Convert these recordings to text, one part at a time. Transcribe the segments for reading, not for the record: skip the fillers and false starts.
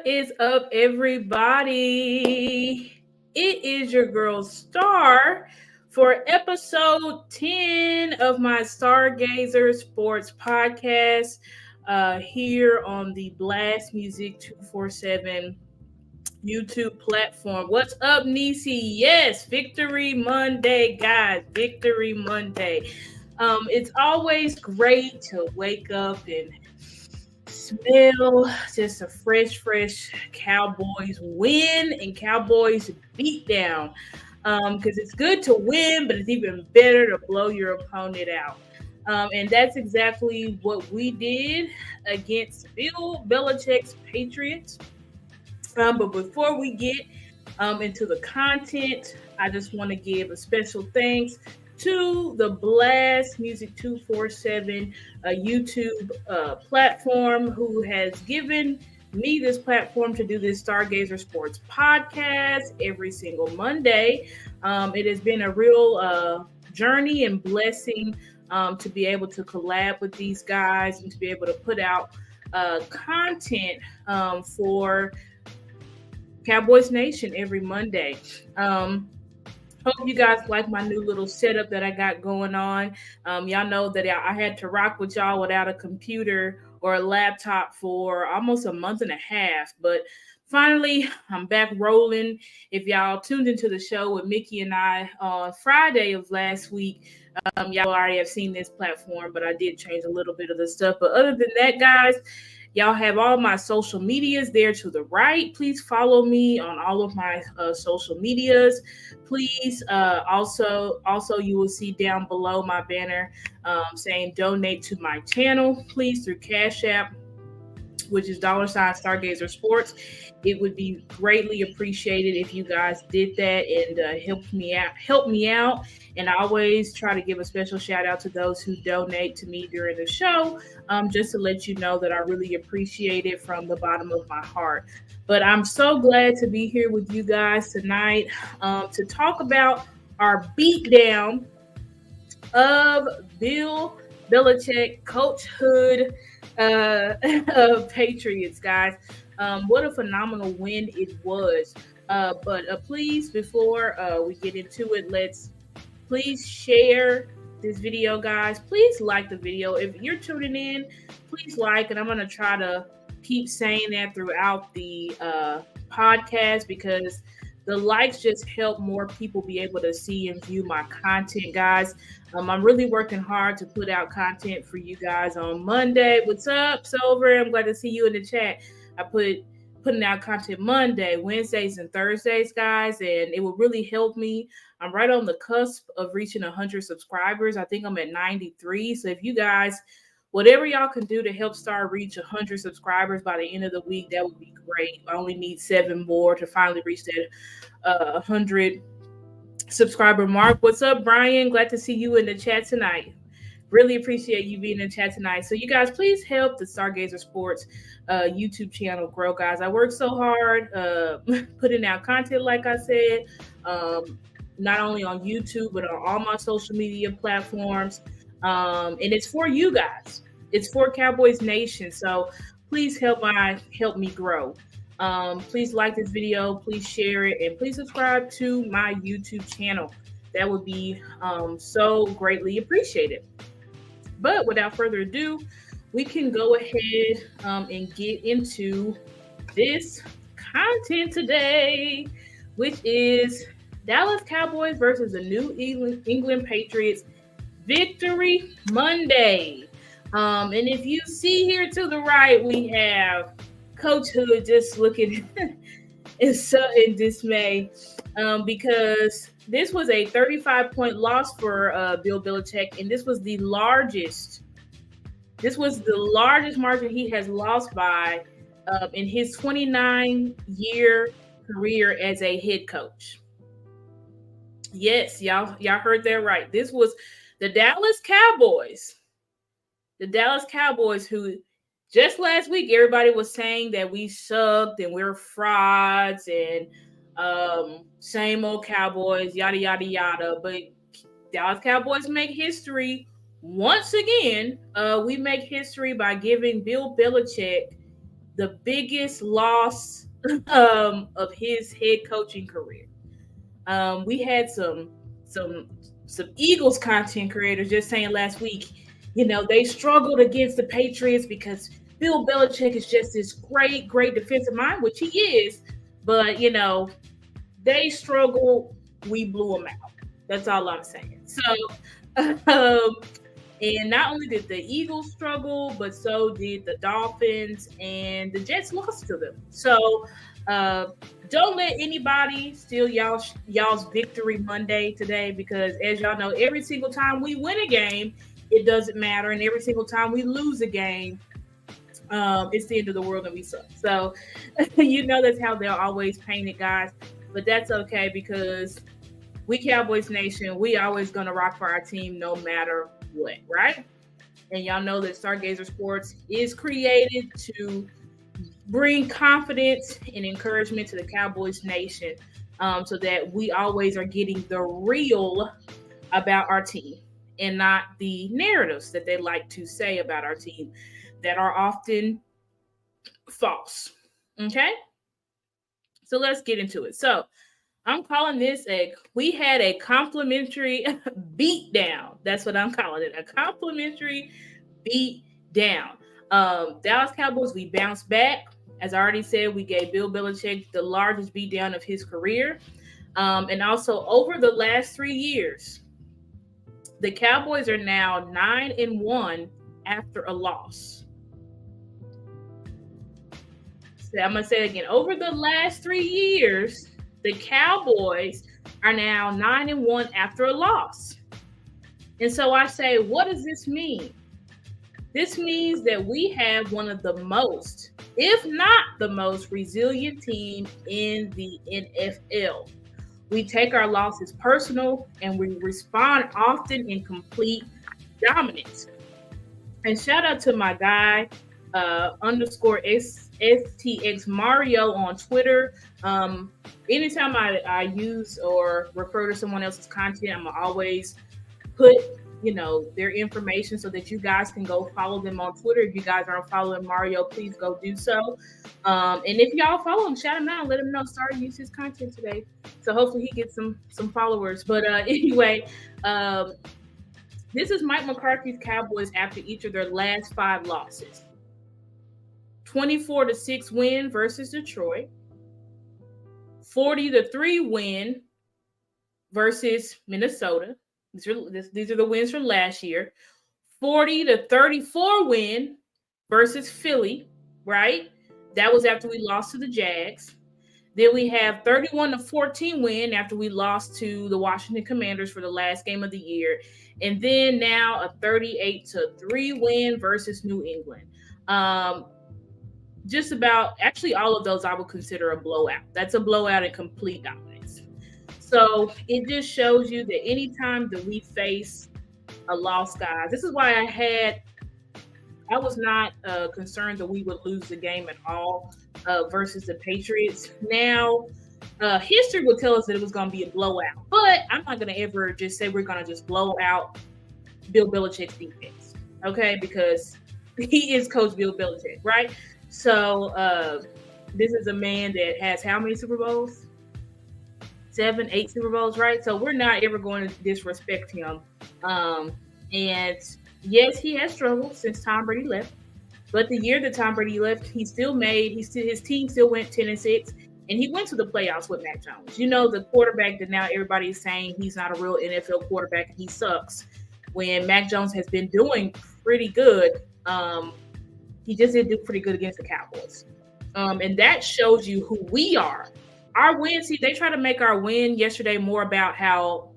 What is up, everybody? It is your girl Star for episode 10 of my Stargazers Sports podcast here on the Blast Music 247 YouTube platform. What's up, Nisi? Yes, Victory Monday, guys. Victory Monday. It's always great to wake up and smell just a fresh Cowboys win and Cowboys beat down. Because it's good to win, but it's even better to blow your opponent out. And that's exactly what we did against Bill Belichick's Patriots. But before we get into the content, I just want to give a special thanks to the Blast Music 247 YouTube platform who has given me this platform to do this Stargazer Sports podcast every single Monday. It has been a real journey and blessing to be able to collab with these guys and to be able to put out content for Cowboys Nation every Monday. Hope you guys like my new little setup that I got going on. Y'all know that I had to rock with y'all without a computer or a laptop for almost a month and a half, but finally I'm back rolling. If y'all tuned into the show with Mickey and I on Friday of last week, y'all already have seen this platform, but I did change a little bit of the stuff. But other than that, guys, y'all have all my social medias there to the right. Please follow me on all of my social medias. Please also you will see down below my banner saying donate to my channel. Please through Cash App, which is $Stargazer Sports. It would be greatly appreciated if you guys did that and help me out. And I always try to give a special shout out to those who donate to me during the show, just to let you know that I really appreciate it from the bottom of my heart. But I'm so glad to be here with you guys tonight to talk about our beatdown of Bill Belichick, Coach Hood of Patriots, guys. What a phenomenal win it was. But please, before we get into it, please share this video, guys. Please like the video. If you're tuning in, please like, and I'm going to try to keep saying that throughout the podcast because the likes just help more people be able to see and view my content, guys. I'm really working hard to put out content for you guys on Monday. What's up, Silver? I'm glad to see you in the chat. I putting out content Monday, Wednesdays, and Thursdays, guys, and it will really help me. I'm right on the cusp of reaching 100 subscribers. I think I'm at 93. So if you guys, whatever y'all can do to help Star reach 100 subscribers by the end of the week, that would be great. I only need 7 more to finally reach that 100 subscriber mark. What's up, Brian? Glad to see you in the chat tonight. Really appreciate you being in the chat tonight. So you guys, please help the Stargazer Sports YouTube channel grow, guys. I work so hard putting out content, like I said, not only on YouTube, but on all my social media platforms. And it's for you guys. It's for Cowboys Nation. So please help me grow. Please like this video, please share it, and please subscribe to my YouTube channel. That would be so greatly appreciated. But without further ado, we can go ahead and get into this content today, which is Dallas Cowboys versus the New England Patriots Victory Monday. And if you see here to the right, we have Coach Hood just looking in dismay because this was a 35-point loss for Bill Belichick, and this was the largest margin he has lost by in his 29-year career as a head coach. Yes, y'all heard that right. This was the Dallas Cowboys. The Dallas Cowboys, who just last week everybody was saying that we sucked and we're frauds and same old Cowboys, yada, yada, yada. But Dallas Cowboys make history once again. We make history by giving Bill Belichick the biggest loss of his head coaching career. We had some Eagles content creators just saying last week, they struggled against the Patriots because Bill Belichick is just this great defensive mind, which he is. But they struggled. We blew them out. That's all I'm saying. So, and not only did the Eagles struggle, but so did the Dolphins, and the Jets lost to them. So don't let anybody steal y'all's victory Monday today, because as y'all know, every single time we win a game, it doesn't matter, and every single time we lose a game, it's the end of the world and we suck. So that's how they'll always paint it, guys. But that's okay, because we Cowboys Nation, we always gonna rock for our team no matter what, right? And y'all know that Stargazer Sports is created to bring confidence and encouragement to the Cowboys Nation, so that we always are getting the real about our team and not the narratives that they like to say about our team that are often false. Okay? So let's get into it. So I'm calling this we had a complimentary beatdown. That's what I'm calling it. A complimentary beatdown. Dallas Cowboys, we bounced back. As I already said, we gave Bill Belichick the largest beatdown of his career. And also over the last 3 years, the Cowboys are now 9-1 after a loss. So I'm going to say it again. Over the last 3 years, the Cowboys are now 9-1 after a loss. And so I say, what does this mean? This means that we have one of the most, if not the most, resilient team in the NFL. We take our losses personal, and we respond often in complete dominance. And shout out to my guy, _STX Mario on Twitter. Anytime I use or refer to someone else's content, I'm gonna always put their information so that you guys can go follow them on Twitter. If you guys aren't following Mario, please go do so. And if y'all follow him, shout him out and let him know Starr used his content today. So hopefully he gets some followers. But anyway, this is Mike McCarthy's Cowboys after each of their last 5 losses. 24-6 win versus Detroit. 40-3 win versus Minnesota. These are the wins from last year. 40-34 win versus Philly, right? That was after we lost to the Jags. Then we have 31-14 win after we lost to the Washington Commanders for the last game of the year. And then now a 38-3 win versus New England. Just about, actually all of those I would consider a blowout. That's a blowout in complete dominance. So it just shows you that anytime that we face a loss, guys, this is why I was not concerned that we would lose the game at all versus the Patriots. Now, history would tell us that it was going to be a blowout, but I'm not going to ever just say we're going to just blow out Bill Belichick's defense, okay? Because he is Coach Bill Belichick, right? So this is a man that has how many Super Bowls? 7, 8 Super Bowls, right? So we're not ever going to disrespect him. And yes, he has struggled since Tom Brady left. But the year that Tom Brady left, his team still went 10-6, and he went to the playoffs with Mac Jones. The quarterback that now everybody is saying he's not a real NFL quarterback and he sucks. When Mac Jones has been doing pretty good, he just didn't do pretty good against the Cowboys. And that shows you who we are. Our win, they try to make our win yesterday more about how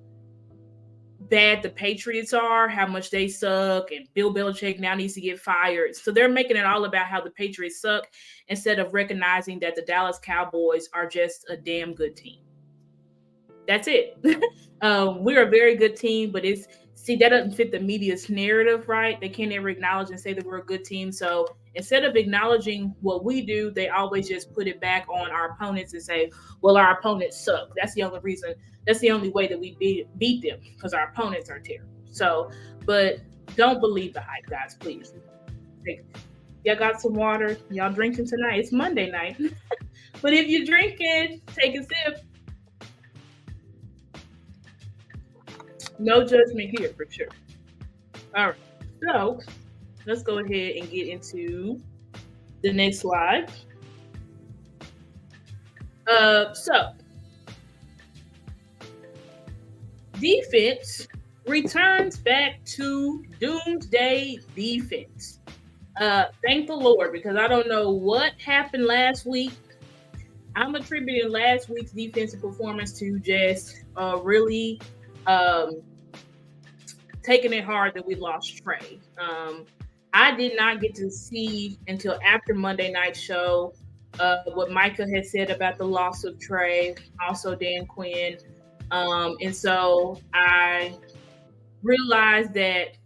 bad the Patriots are, how much they suck, and Bill Belichick now needs to get fired. So they're making it all about how the Patriots suck instead of recognizing that the Dallas Cowboys are just a damn good team. That's it. We're a very good team, but that doesn't fit the media's narrative, right? They can't ever acknowledge and say that we're a good team. So instead of acknowledging what we do, they always just put it back on our opponents and say, well, our opponents suck. That's the only reason. That's the only way that we beat them, because our opponents are terrible. So, but don't believe the hype, guys, please. y'all got some water. Y'all drinking tonight. It's Monday night. But if you're drinking, take a sip. No judgment here for sure. All right. So let's go ahead and get into the next slide. So defense returns back to doomsday defense. Thank the Lord, because I don't know what happened last week. I'm attributing last week's defensive performance to just really taking it hard that we lost Trey. I did not get to see until after Monday night show what Micah had said about the loss of Trey, also Dan Quinn. And so I realized that,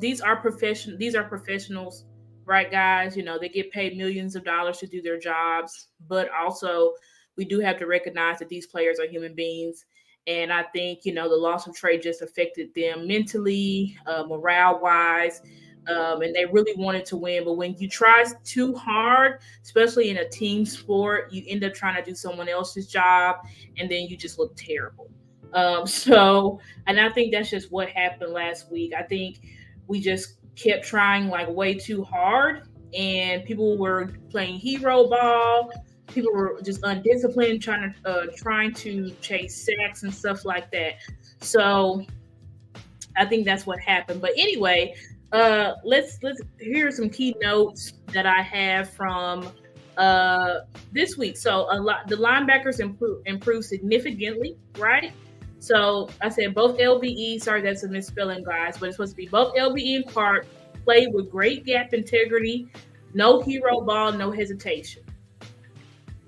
these are professionals, right, guys? They get paid millions of dollars to do their jobs, but also we do have to recognize that these players are human beings. And I think, the loss of Trey just affected them mentally, morale-wise, and they really wanted to win. But when you try too hard, especially in a team sport, you end up trying to do someone else's job, and then you just look terrible. And I think that's just what happened last week. I think we just kept trying like way too hard, and people were playing hero ball. People were just undisciplined, trying to chase sacks and stuff like that. So I think that's what happened. But anyway, let's here are some key notes that I have from this week. So the linebackers improved significantly, right? So I said both LVE, sorry, that's a misspelling, guys, but it's supposed to be both LVE and Clark played with great gap integrity, no hero ball, no hesitation.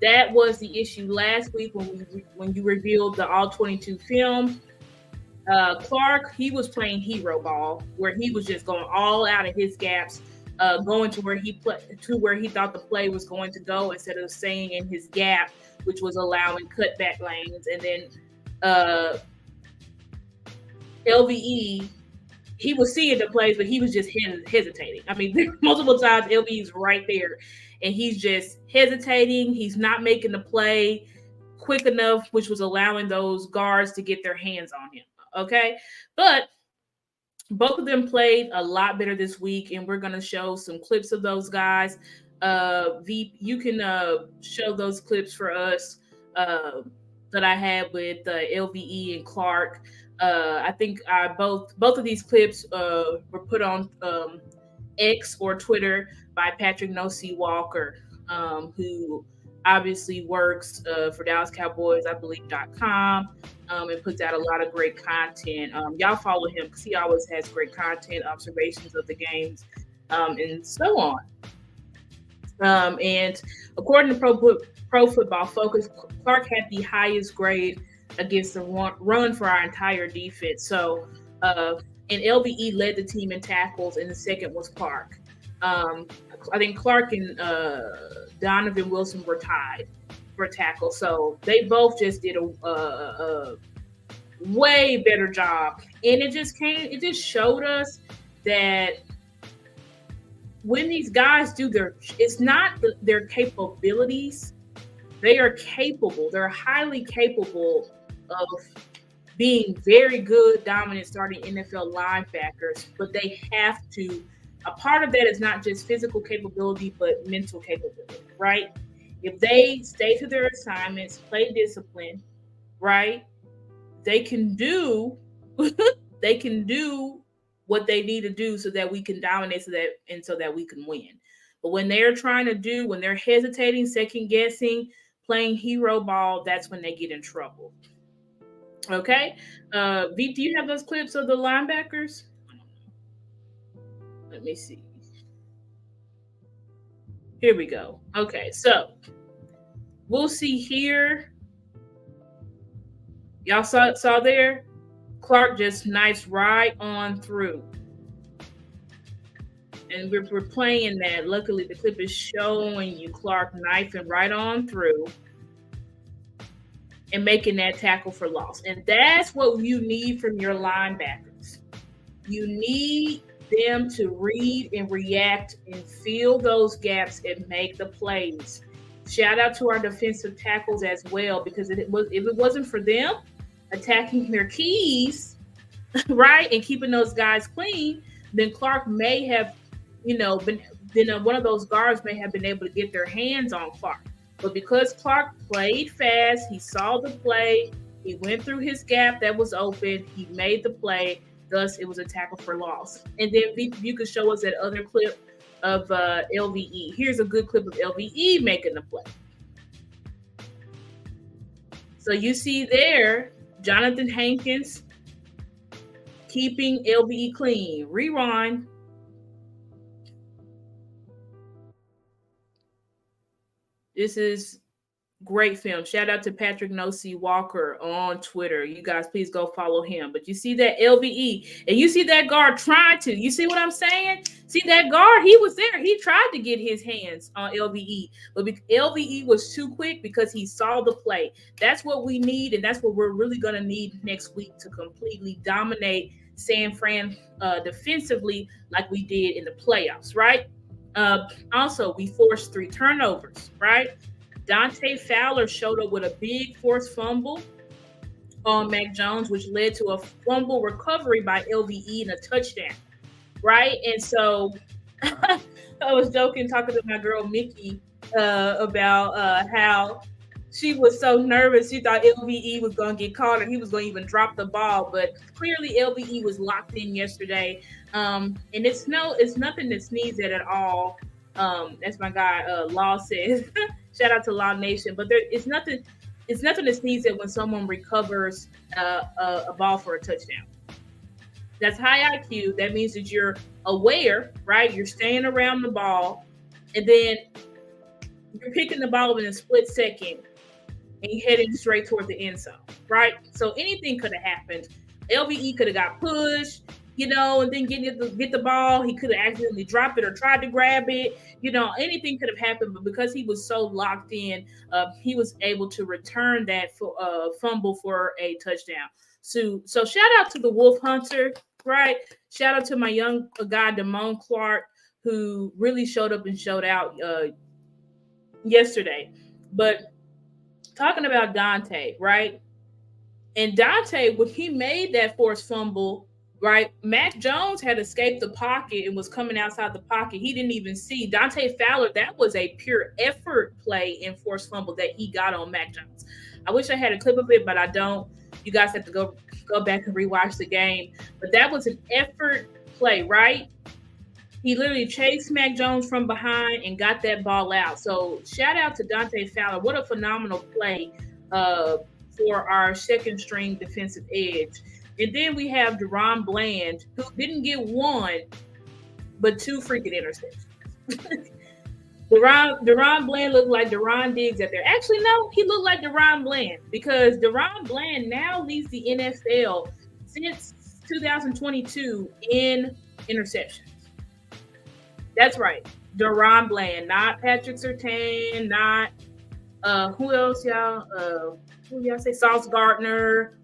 That was the issue last week when you revealed the all 22 film. Clark, he was playing hero ball, where he was just going all out of his gaps, going to where he thought the play was going to go, instead of staying in his gap, which was allowing cutback lanes. And then LVE, he was seeing the plays, but he was just hesitating. I mean, multiple times LVE's right there, and he's just hesitating. He's not making the play quick enough, which was allowing those guards to get their hands on him. Okay, but both of them played a lot better this week, and we're going to show some clips of those guys. V, you can show those clips for us that I had with LVE and Clark. I think both of these clips were put on X or Twitter by Patrick No-C Walker, who obviously works for Dallas Cowboys, I believe, .com, and puts out a lot of great content. Y'all follow him because he always has great content, observations of the games, and so on. And according to Pro Football Focus, Clark had the highest grade against the run for our entire defense. So, and LVE led the team in tackles, and the second was Clark. I think Clark and Donovan Wilson were tied for tackle. So they both just did a way better job. And it just showed us that when these guys do it's not their capabilities. They are capable. They're highly capable of being very good, dominant, starting NFL linebackers, but they have to. A part of that is not just physical capability, but mental capability, right? If they stay to their assignments, play discipline, right, they can do what they need to do so that we can dominate, so that we can win. But when they're when they're hesitating, second guessing, playing hero ball, that's when they get in trouble. Okay, V, do you have those clips of the linebackers? Let me see. Here we go. Okay, so we'll see here. Y'all saw there? Clark just knifes right on through. And we're playing that. Luckily, the clip is showing you Clark knifing right on through and making that tackle for loss. And that's what you need from your linebackers. You need them to read and react and fill those gaps and make the plays. Shout out to our defensive tackles as well, because if it wasn't for them attacking their keys, right, and keeping those guys clean, then Clark may have, one of those guards may have been able to get their hands on Clark. But because Clark played fast, he saw the play, he went through his gap that was open, he made the play. Thus, it was a tackle for loss. And then you could show us that other clip of LVE. Here's a good clip of LVE making the play. So you see there, Jonathan Hankins keeping LVE clean. Rewind. This is great film. Shout out to Patrick Nosey Walker on Twitter. You guys, please go follow him. But you see that LVE, and you see that guard trying to. You see what I'm saying? See that guard? He was there. He tried to get his hands on LVE, but LVE was too quick because he saw the play. That's what we need, and that's what we're really going to need next week to completely dominate San Fran defensively like we did in the playoffs, right? Also, we forced 3 turnovers, right? Dante Fowler showed up with a big forced fumble on Mac Jones, which led to a fumble recovery by LVE and a touchdown, right? And so I was talking to my girl Mickey about how she was so nervous. She thought LVE was going to get caught and he was going to even drop the ball. But clearly LVE was locked in yesterday. And it's nothing that sneezes at all. As my guy Law says. Shout out to Law Nation. But it's nothing to sneeze at when someone recovers a ball for a touchdown. That's high IQ. That means that you're aware, right? You're staying around the ball, and then you're picking the ball in a split second and you're heading straight toward the end zone, right? So anything could have happened. LVE could have got pushed, and then get the ball. He could have accidentally dropped it or tried to grab it. Anything could have happened, but because he was so locked in, he was able to return that fumble for a touchdown. So shout out to the Wolf Hunter, right? Shout out to my young guy, Damone Clark, who really showed up and showed out yesterday. But talking about Dante, right? And Dante, when he made that forced fumble, right, Mac Jones had escaped the pocket and was coming outside the pocket. He didn't even see Dante Fowler. That was a pure effort play in forced fumble that he got on Mac Jones. I wish I had a clip of it, but I don't. You guys have to go back and rewatch the game. But that was an effort play, right? He literally chased Mac Jones from behind and got that ball out. So shout out to Dante Fowler. What a phenomenal play for our second string defensive edge. And then we have Deron Bland, who didn't get one, but 2 freaking interceptions. Deron Bland looked like Deron Diggs out there. Actually, no, he looked like Deron Bland because Deron Bland now leads the NFL since 2022 in interceptions. That's right. Deron Bland, not Patrick Surtain, not who else, y'all? Who y'all say? Sauce Gardner.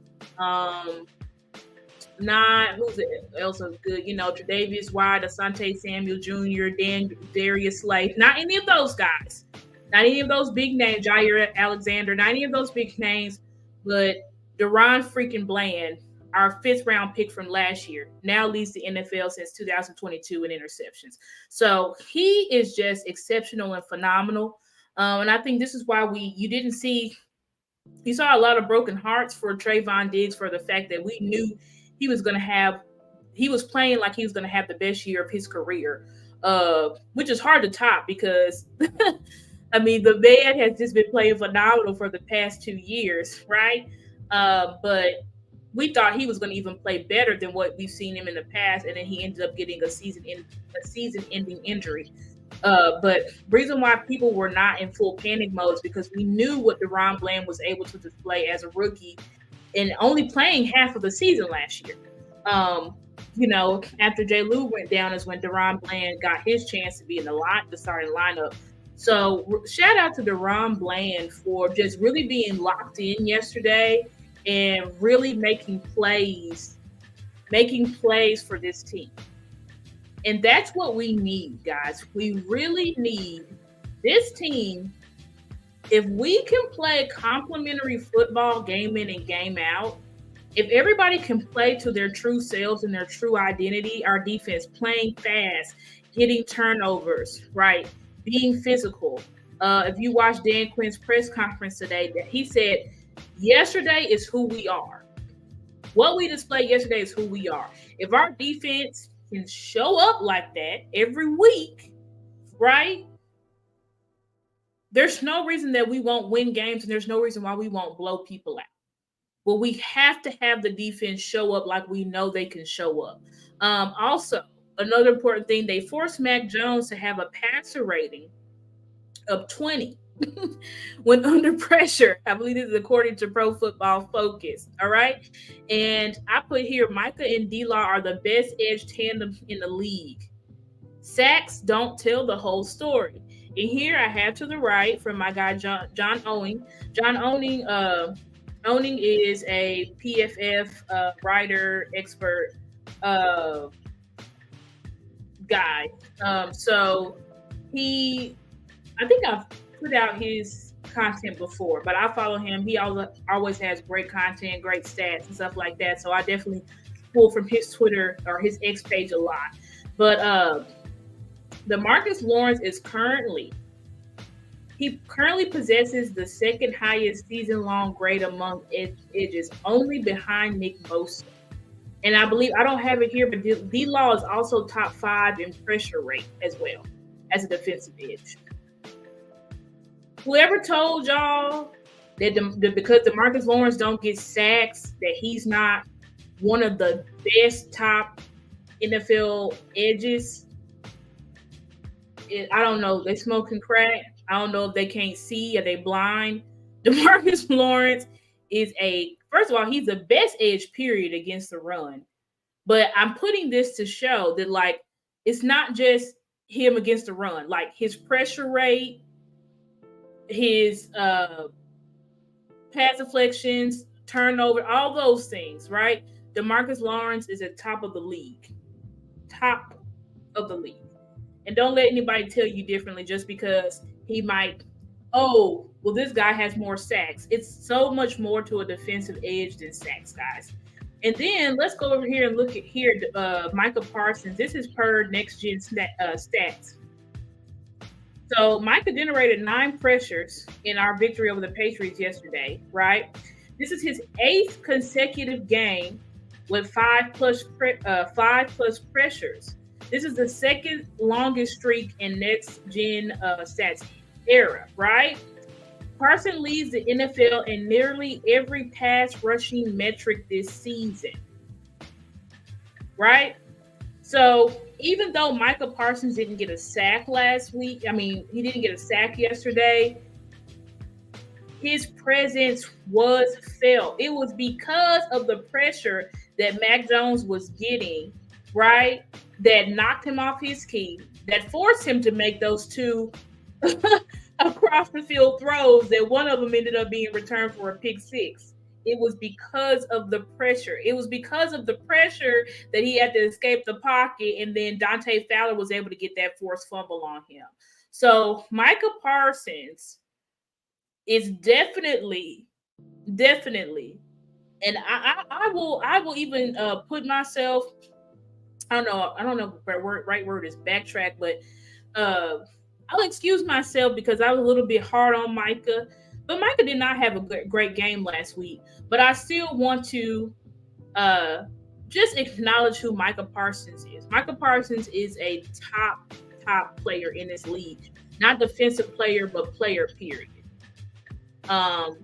Not who's else is good, Tre'Davious White, Asante Samuel Jr., Darius Slade. Not any of those guys. Not any of those big names, Jair Alexander. Not any of those big names, but Deron freaking Bland, our 5th round pick from last year, now leads the NFL since 2022 in interceptions. So he is just exceptional and phenomenal. And I think this is why you saw a lot of broken hearts for Trayvon Diggs for the fact that we knew he was playing like he was going to have the best year of his career, which is hard to top because, I mean, the man has just been playing phenomenal for the past 2 years, right? But we thought he was going to even play better than what we've seen him in the past, and then he ended up getting a season-ending injury. But reason why people were not in full panic mode is because we knew what Deron Bland was able to display as a rookie and only playing half of the season last year. After J. Lou went down is when Deron Bland got his chance to be in the starting lineup. So shout out to Deron Bland for just really being locked in yesterday and really making plays for this team. And that's what we need, guys. We really need this team. If we can play complementary football game in and game out, if everybody can play to their true selves and their true identity, our defense playing fast, getting turnovers, right, being physical. If you watch Dan Quinn's press conference today, that he said, yesterday is who we are. What we displayed yesterday is who we are. If our defense can show up like that every week, right, there's no reason that we won't win games, and there's no reason why we won't blow people out. Well, we have to have the defense show up like we know they can show up. Also, another important thing, they forced Mac Jones to have a passer rating of 20 when under pressure. I believe this is according to Pro Football Focus. All right. And I put here, Micah and D-Law are the best edge tandem in the league. Sacks don't tell the whole story. And here I have to the right from my guy, John Owning. John Owning is a PFF writer, expert guy. So I think I've put out his content before, but I follow him. He always has great content, great stats and stuff like that. So I definitely pull from his Twitter or his X page a lot. But DeMarcus Lawrence he currently possesses the second highest season-long grade among edges, only behind Nick Bosa. And I believe, I don't have it here, but D-Law is also top 5 in pressure rate as well as a defensive edge. Whoever told y'all that because DeMarcus Lawrence don't get sacks, that he's not one of the best top NFL edges, I don't know. They smoking crack. I don't know if they can't see or they blind. DeMarcus Lawrence is first of all, he's the best edge period against the run. But I'm putting this to show that, like, it's not just him against the run. Like, his pressure rate, his pass deflections, turnover, all those things, right? DeMarcus Lawrence is at top of the league. Top of the league. And don't let anybody tell you differently just because he might, this guy has more sacks. It's so much more to a defensive edge than sacks, guys. And then let's go over here and look at here, Micah Parsons. This is per Next Gen Stats. So Micah generated 9 pressures in our victory over the Patriots yesterday, right? This is his 8th consecutive game with 5 plus pressures. This is the second longest streak in Next Gen Stats era, right? Carson leads the NFL in nearly every pass rushing metric this season, right? So even though Micah Parsons didn't get a sack last week, he didn't get a sack yesterday, his presence was felt. It was because of the pressure that Mac Jones was getting, right, that knocked him off his key, that forced him to make those 2 across the field throws, that one of them ended up being returned for a pick 6. It was because of the pressure. It was because of the pressure that he had to escape the pocket, and then Dante Fowler was able to get that forced fumble on him. So Micah Parsons is definitely, and I will even put myself, I don't know if the right word is backtrack, but I'll excuse myself because I was a little bit hard on Micah. But Micah did not have a great game last week. But I still want to just acknowledge who Micah Parsons is. Micah Parsons is a top player in this league. Not defensive player, but player, period. And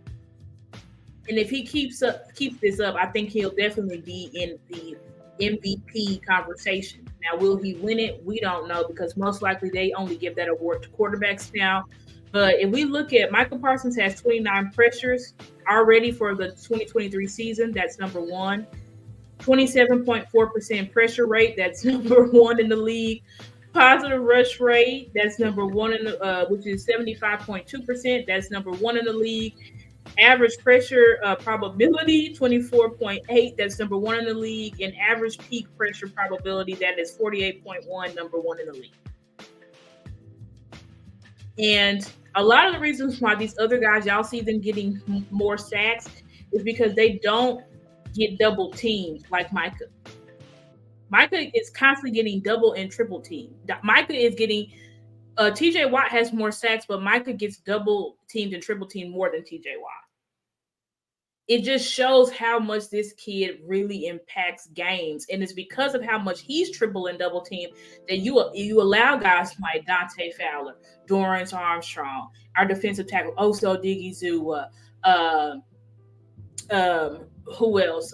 if he keeps this up, I think he'll definitely be in the MVP conversation. Now, will he win it? We don't know, because most likely they only give that award to quarterbacks now. But if we look at Micah Parsons has 29 pressures already for the 2023 season. That's number 1. 27.4% pressure rate. That's number 1 in the league. Positive rush rate. That's number 1 in the which is 75.2%. That's number 1 in the league. Average pressure probability, 24.8. That's number one in the league. And average peak pressure probability, that is 48.1, number one in the league. And a lot of the reasons why these other guys, y'all see them getting more sacks, is because they don't get double teamed like Micah. Micah is constantly getting double and triple teamed. Micah is getting TJ Watt has more sacks, but Micah gets double teamed and triple teamed more than TJ Watt. It just shows how much this kid really impacts games, and it's because of how much he's triple and double teamed that you allow guys like Dante Fowler, Dorrance Armstrong, our defensive tackle Oso Digizua, who else?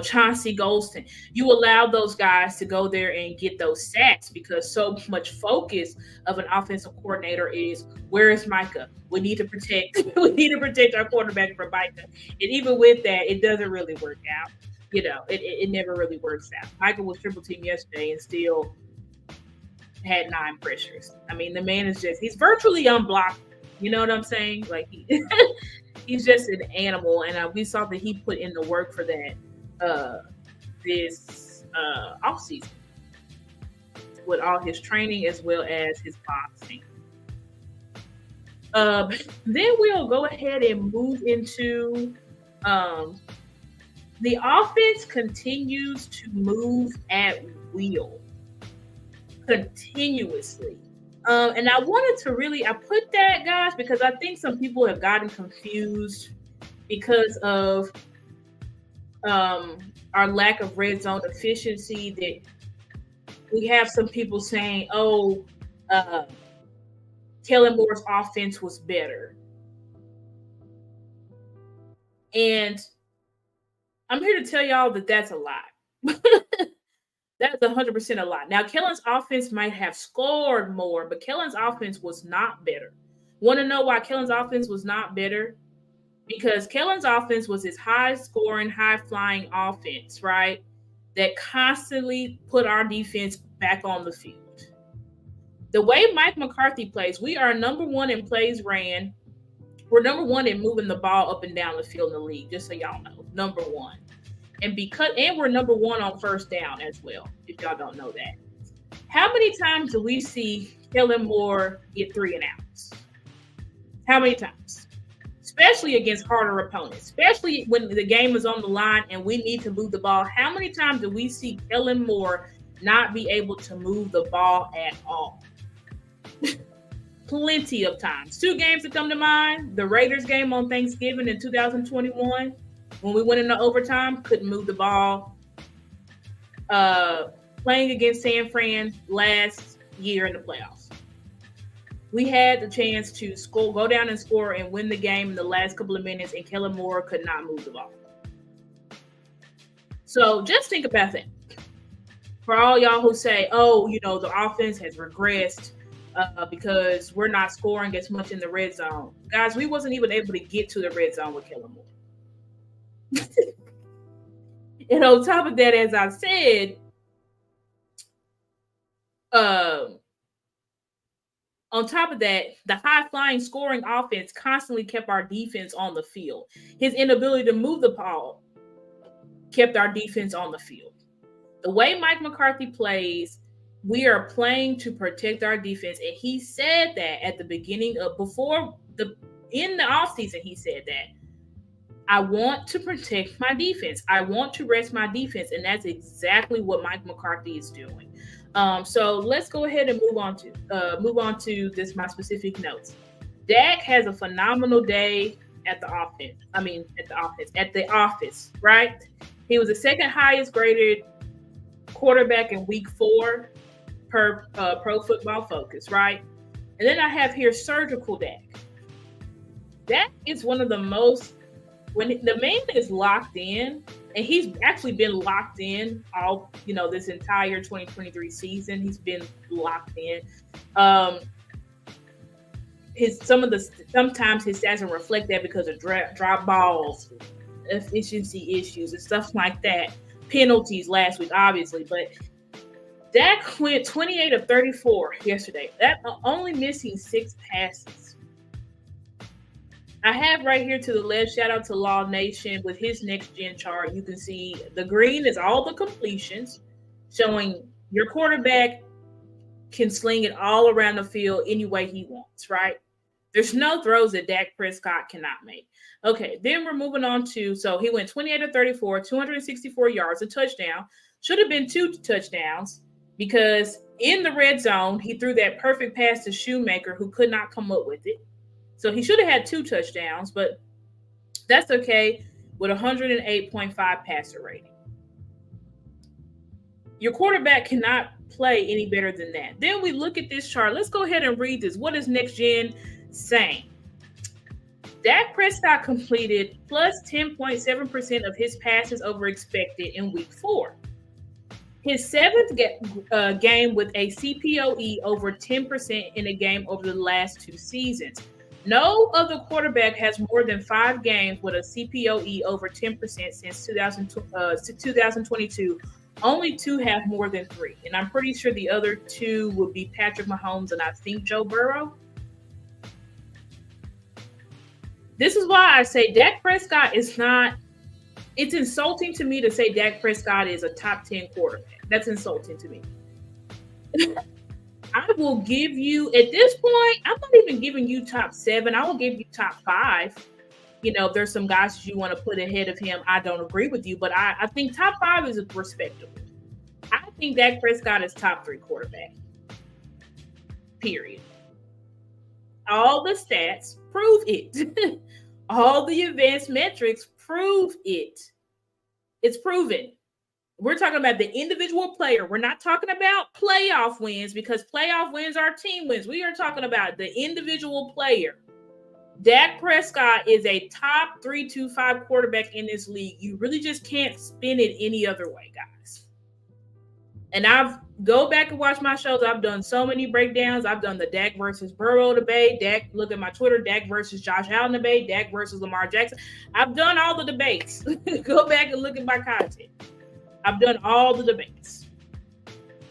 Chauncey Golston. You allow those guys to go there and get those sacks because so much focus of an offensive coordinator is, where is Micah? We need to protect our quarterback from Micah. And even with that, it doesn't really work out. It never really works out. Micah was triple team yesterday and still had 9 pressures. I mean, the man he's virtually unblocked. You know what I'm saying? Like he's just an animal, and we saw that he put in the work for that this offseason with all his training as well as his boxing. Then we'll go ahead and move into the offense continues to move at will continuously. And I wanted to I put that, guys, because I think some people have gotten confused because of our lack of red zone efficiency. That we have some people saying, Kellen Moore's offense was better. And I'm here to tell y'all that that's a lie. That's 100% a lie. Now, Kellen's offense might have scored more, but Kellen's offense was not better. Want to know why Kellen's offense was not better? Because Kellen's offense was his high-scoring, high-flying offense, right? That constantly put our defense back on the field. The way Mike McCarthy plays, we are number one in plays ran. We're number one in moving the ball up and down the field in the league, just so y'all know. Number one. And we're number one on first down as well, if y'all don't know that. How many times do we see Kellen Moore get 3 and outs? How many times? Especially against harder opponents, especially when the game is on the line and we need to move the ball. How many times do we see Kellen Moore not be able to move the ball at all? Plenty of times. 2 games that come to mind: the Raiders game on Thanksgiving in 2021. When we went into overtime, couldn't move the ball. Playing against San Fran last year in the playoffs. We had the chance to go down and score and win the game in the last couple of minutes, and Kellen Moore could not move the ball. So just think about that. For all y'all who say, the offense has regressed because we're not scoring as much in the red zone. Guys, we wasn't even able to get to the red zone with Kellen Moore. And on top of that, as I said, on top of that, the high-flying scoring offense constantly kept our defense on the field. His inability to move the ball kept our defense on the field. The way Mike McCarthy plays, we are playing to protect our defense. And he said that at the beginning of in the offseason, he said that. I want to protect my defense. I want to rest my defense. And that's exactly what Mike McCarthy is doing. So let's go ahead and move on to my specific notes. Dak has a phenomenal day at the office, right? He was the second highest graded quarterback in week 4 per Pro Football Focus, right? And then I have here surgical Dak. Dak is one of the most, when the man is locked in, and he's actually been locked in all, this entire 2023 season. He's been locked in. Sometimes his stats don't reflect that because of drop balls, efficiency issues, and stuff like that. Penalties last week, obviously, but Dak went 28 of 34 yesterday. That only missing 6 passes. I have right here to the left, shout out to Law Nation with his next gen chart. You can see the green is all the completions, showing your quarterback can sling it all around the field any way he wants, right? There's no throws that Dak Prescott cannot make. Okay, then we're moving on to, so he went 28 to 34, 264 yards, a touchdown. Should have been 2 touchdowns because in the red zone, he threw that perfect pass to Shoemaker who could not come up with it. So he should have had 2 touchdowns, but that's okay with 108.5 passer rating. Your quarterback cannot play any better than that. Then we look at this chart. Let's go ahead and read this. What is next gen saying? Dak Prescott completed plus 10.7% of his passes over expected in week 4. His 7th game with a CPOE over 10% in a game over the last 2 seasons. No other quarterback has more than 5 games with a CPOE over 10% since 2022. Only 2 have more than 3. And I'm pretty sure the other 2 would be Patrick Mahomes and I think Joe Burrow. This is why I say Dak Prescott is not, it's insulting to me to say Dak Prescott is a top 10 quarterback. That's insulting to me. I will give you, at this point, I'm not even giving you top 7. I will give you top 5. You know, if there's some guys that you want to put ahead of him, I don't agree with you, but I think top 5 is respectable. I think Dak Prescott is top 3 quarterback. Period. All the stats prove it. All the advanced metrics prove it. It's proven. We're talking about the individual player. We're not talking about playoff wins because playoff wins are team wins. We are talking about the individual player. Dak Prescott is a top 3 to 5 quarterback in this league. You really just can't spin it any other way, guys. And I've go back and watch my shows. I've done so many breakdowns. I've done the Dak versus Burrow debate. Dak, look at my Twitter. Dak versus Josh Allen debate. Dak versus Lamar Jackson. I've done all the debates. Go back and look at my content. I've done all the debates.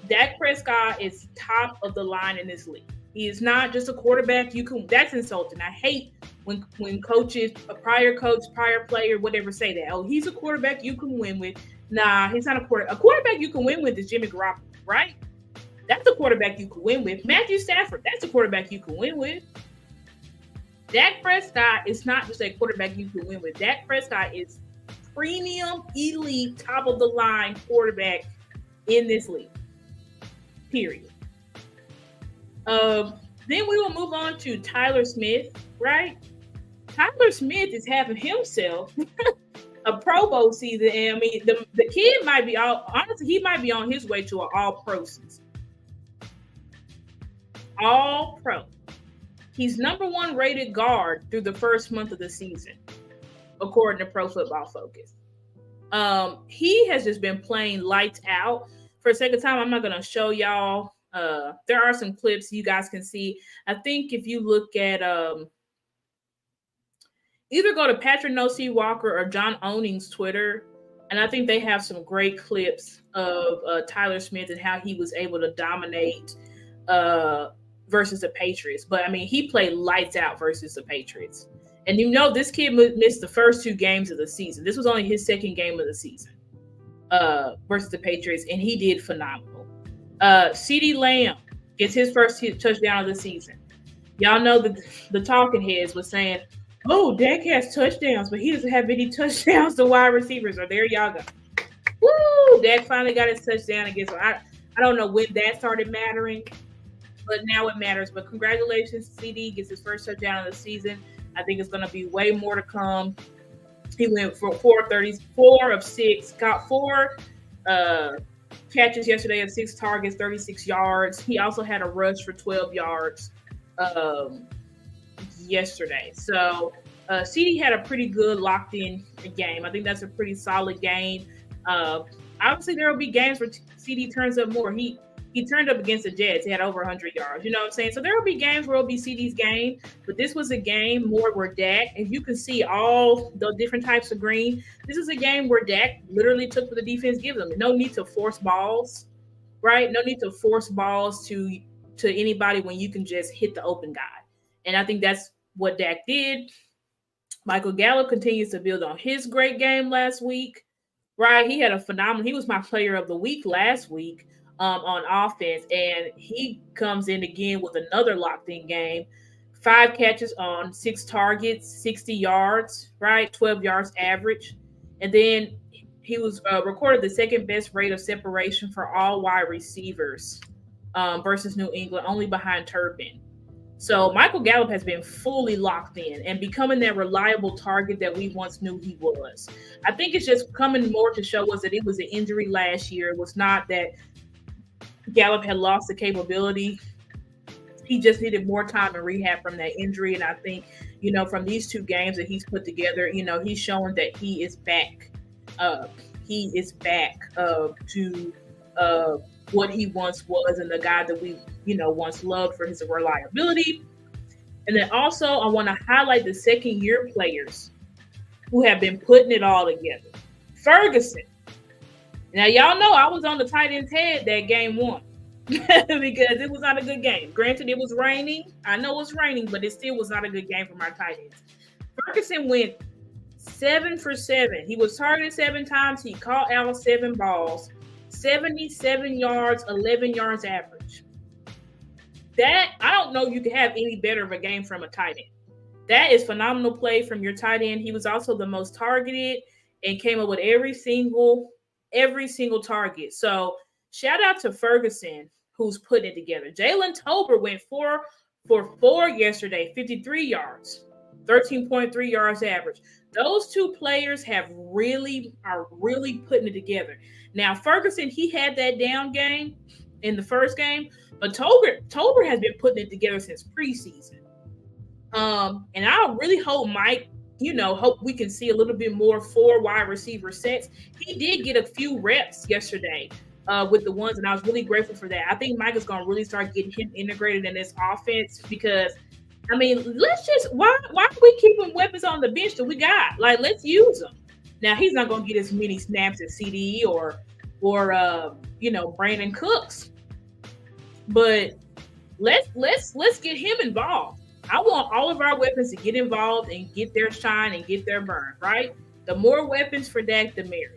Dak Prescott is top of the line in this league. He is not just a quarterback. That's insulting. I hate when coaches, a prior coach, prior player, whatever say that. Oh, he's a quarterback you can win with. Nah, he's not a quarterback. A quarterback you can win with is Jimmy Garoppolo, right? That's a quarterback you can win with. Matthew Stafford, that's a quarterback you can win with. Dak Prescott is not just a quarterback you can win with. Dak Prescott is premium, elite, top of the line quarterback in this league. Period. Then we will move on to Tyler Smith, right? Tyler Smith is having himself a Pro Bowl season. And I mean, the kid might be honestly, he might be on his way to an all-pro season. All-pro. He's number 1 rated guard through the first month of the season, according to Pro Football Focus. He has just been playing lights out. For a second time, I'm not going to show y'all. There are some clips you guys can see. I think if you look at either go to Patrick No.C. Walker or John Owning's Twitter, and I think they have some great clips of Tyler Smith and how he was able to dominate versus the Patriots. But, I mean, he played lights out versus the Patriots. And you know this kid missed the first 2 games of the season. This was only his 2nd game of the season versus the Patriots, and he did phenomenal. CeeDee Lamb gets his first touchdown of the season. Y'all know that the talking heads was saying, oh, Dak has touchdowns, but he doesn't have any touchdowns to wide receivers. Or there y'all go. Woo! Dak finally got his touchdown against. I don't know when that started mattering, but now it matters. But congratulations, CD gets his first touchdown of the season. I think it's going to be way more to come. He went for 4 of 6, got 4 catches yesterday of 6 targets, 36 yards. He also had a rush for 12 yards yesterday. So CD had a pretty good locked-in game. I think that's a pretty solid game. Obviously, there will be games where CD turns up more. He turned up against the Jets. He had over 100 yards. You know what I'm saying? So there will be games where it'll be CD's game, but this was a game more where Dak, and you can see all the different types of green. This is a game where Dak literally took what the defense gives them. No need to force balls, right? No need to force balls to anybody when you can just hit the open guy. And I think that's what Dak did. Michael Gallup continues to build on his great game last week. Right, he had a phenomenal. He was my player of the week last week on offense, and he comes in again with another locked-in game. 5 catches on 6 targets, 60 yards, right, 12 yards average, and then he was recorded the second best rate of separation for all wide receivers versus New England, only behind Turpin. So Michael Gallup has been fully locked in and becoming that reliable target that we once knew he was. I think it's just coming more to show us that it was an injury last year. It was not that Gallup had lost the capability. He just needed more time in rehab from that injury. And I think, from these 2 games that he's put together, he's showing that he is back. He is back to what he once was and the guy that we, once loved for his reliability. And then also I want to highlight the second-year players who have been putting it all together. Ferguson. Now, y'all know I was on the tight end's head that game 1 because it was not a good game. Granted, it was raining. I know it's raining, but it still was not a good game for my tight ends. Ferguson went 7 for 7. He was targeted 7 times. He caught out 7 balls. 77 yards, 11 yards average. That, I don't know you could have any better of a game from a tight end. That is phenomenal play from your tight end. He was also the most targeted and came up with every single target. So shout out to Ferguson, who's putting it together. Jalen Tolbert went 4 for 4 yesterday, 53 yards, 13.3 yards average. Those 2 players are really putting it together. Now, Ferguson, he had that down game in the first game, but Tolbert has been putting it together since preseason. And I really hope Mike, hope we can see a little bit more 4 wide receiver sets. He did get a few reps yesterday with the ones, and I was really grateful for that. I think Mike is going to really start getting him integrated in this offense because, why are we keeping weapons on the bench that we got? Like, let's use them. Now, he's not going to get as many snaps as CDE or Brandon Cooks, but let's get him involved. I want all of our weapons to get involved and get their shine and get their burn, right? The more weapons for Dak, the merrier.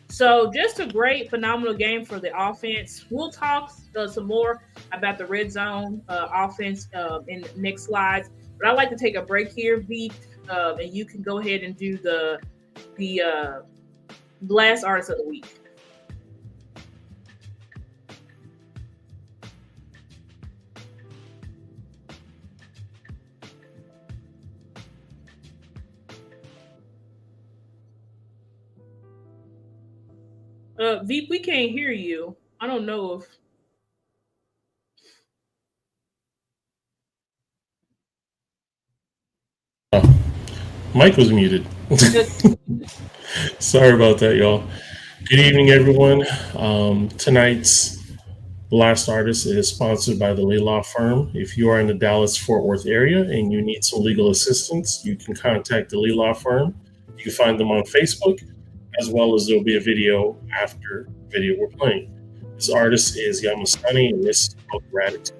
So just a great, phenomenal game for the offense. We'll talk some more about the red zone offense in the next slides, but I'd like to take a break here, Beat, and you can go ahead and do the last artist of the week. Veep, we can't hear you. I don't know if. Mike was muted. Sorry about that, y'all. Good evening, everyone. Tonight's Last Artist is sponsored by the Lee Law Firm. If you are in the Dallas-Fort Worth area and you need some legal assistance, you can contact the Lee Law Firm. You can find them on Facebook, as well as there'll be a video after the video we're playing. This artist is Yamasani, and this is called Gratitude.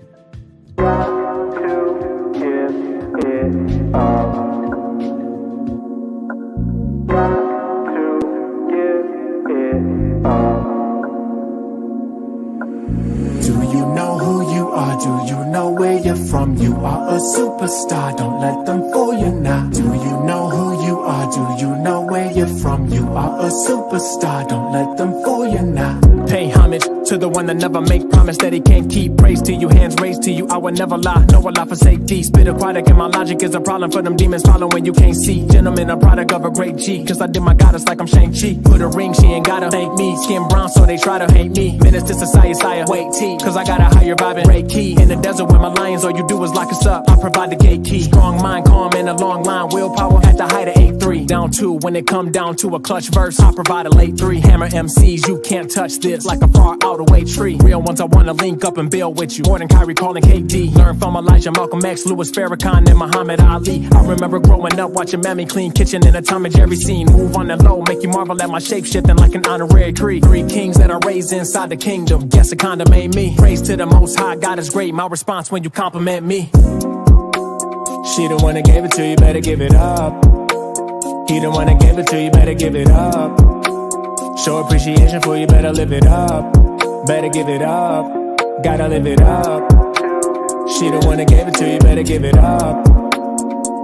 Do you know where you're from? You are a superstar, don't let them fool you now. Do you know who you are? Do you know where you're from? You are a superstar, don't let them fool you now. Pay homage to the one that never make promise that he can't keep. Praise to you, hands raised to you, I would never lie. No, I lie for safety. Spit aquatic and my logic is a problem for them demons following you can't see. Gentlemen, a product of a great G, cause I did my goddess like I'm Shang-Chi. Put a ring, she ain't gotta thank me. Skin brown so they try to hate me. Menace to society, wait T, cause I got a higher vibe and great key. In the desert with my lions, all you do is lock us up. I provide the gate key. Strong mind, calm in a long line. Willpower at the height of 8-3. Down 2 when it come down to a clutch verse. I provide a late 3. Hammer MCs, you can't touch this. Like a far out away tree. Real ones I wanna link up and build with you. More than Kyrie calling KD. Learn from Elijah, Malcolm X, Louis Farrakhan, and Muhammad Ali. I remember growing up watching Mammy clean kitchen in a Tom and Jerry scene. Move on the low, make you marvel at my shape shifting like an honorary tree. 3 kings that are raised inside the kingdom. Guess it kinda made me. Praise to the most high, God is great. My response when you compliment me. She the one that gave it to you, better give it up. He the one that gave it to you, better give it up. Show appreciation for you, better live it up. Better give it up, gotta live it up. She the one that gave it to you, better give it up.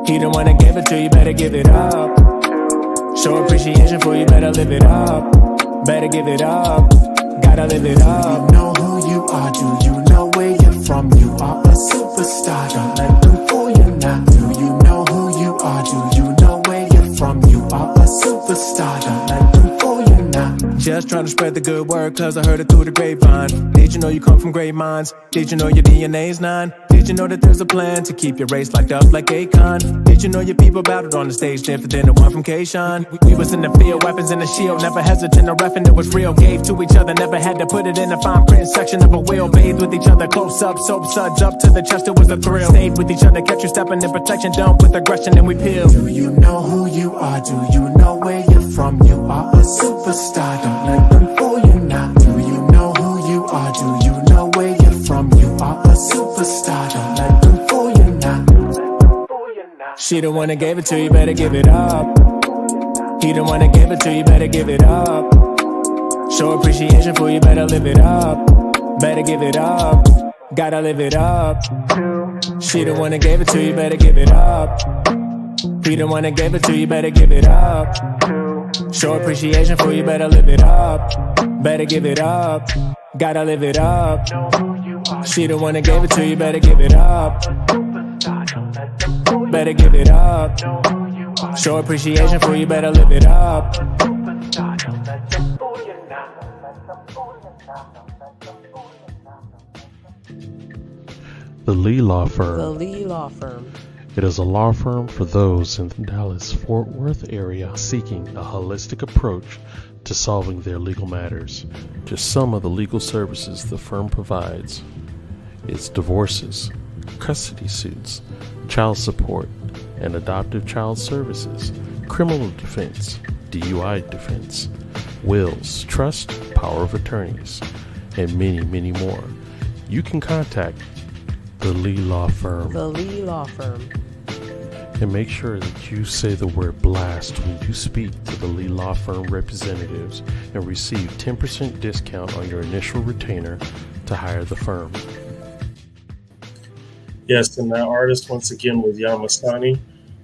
He the one that gave it to you, better give it up. Show appreciation for you, better live it up. Better give it up, gotta live it up. Do you know who you are? Do you know where you're from? You are a superstar, don't let them fool you now. Do you know who you are? Do you know where you're from? You are a superstar, don't let them fool you now. Just trying to spread the good word, cause I heard it through the grapevine. Did you know you come from great minds? Did you know your DNA's 9? Did you know that there's a plan to keep your race locked up like Akon? Did you know your people battled on the stage different than the one from K-Shine? We was in the field, weapons in the shield, never hesitant to ref, and it was real. Gave to each other, never had to put it in a fine print section of a wheel. Bathed with each other, close up, soap suds up to the chest, it was a thrill. Stayed with each other, kept you stepping in protection, done with aggression, and we peeled. Do you know who you are? Do you know where you're from? You are a superstar, don't let them fool you now. Do you know who you are? Do you know where you're from? You are a superstar, don't let them fool you now. She the one that gave it to you, better give it up. He the one that gave it to you, better give it up. Show appreciation for you, better live it up. Better give it up, gotta live it up. She the one that gave it to you, better give it up. He the one that gave it to you, better give it up. Show appreciation for you, better live it up. Better give it up, gotta live it up. She the one that gave it to you, better give it up. Better give it up. Show appreciation for you, better live it up. The Lee Law Firm. The Lee Law Firm. It is a law firm for those in the Dallas-Fort Worth area seeking a holistic approach to solving their legal matters. Just some of the legal services the firm provides. It's divorces, custody suits, child support, and adoptive child services, criminal defense, DUI defense, wills, trust, power of attorneys, and many, many more. You can contact the Lee Law Firm. The Lee Law Firm. And make sure that you say the word blast when you speak to the Lee Law Firm representatives and receive 10% discount on your initial retainer to hire the firm. Yes, and that artist once again was Yamasani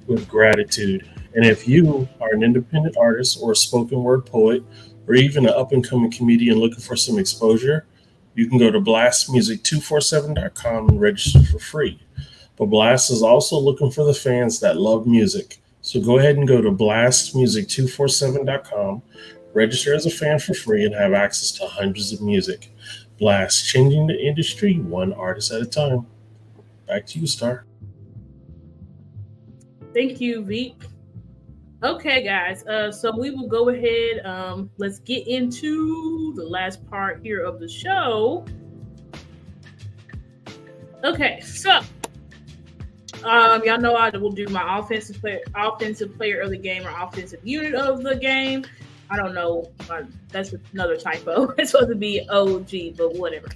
with Gratitude. And if you are an independent artist or a spoken word poet or even an up-and-coming comedian looking for some exposure, you can go to blastmusic247.com and register for free. But Blast is also looking for the fans that love music. So go ahead and go to blastmusic247.com, register as a fan for free, and have access to hundreds of music. Blast, changing the industry one artist at a time. Back to you, Star. Thank you, Veek. Okay, guys. So we will go ahead. Let's get into the last part here of the show. Okay, so y'all know I will do my offensive player of the game or offensive unit of the game. I don't know. That's another typo. It's supposed to be OG, but whatever.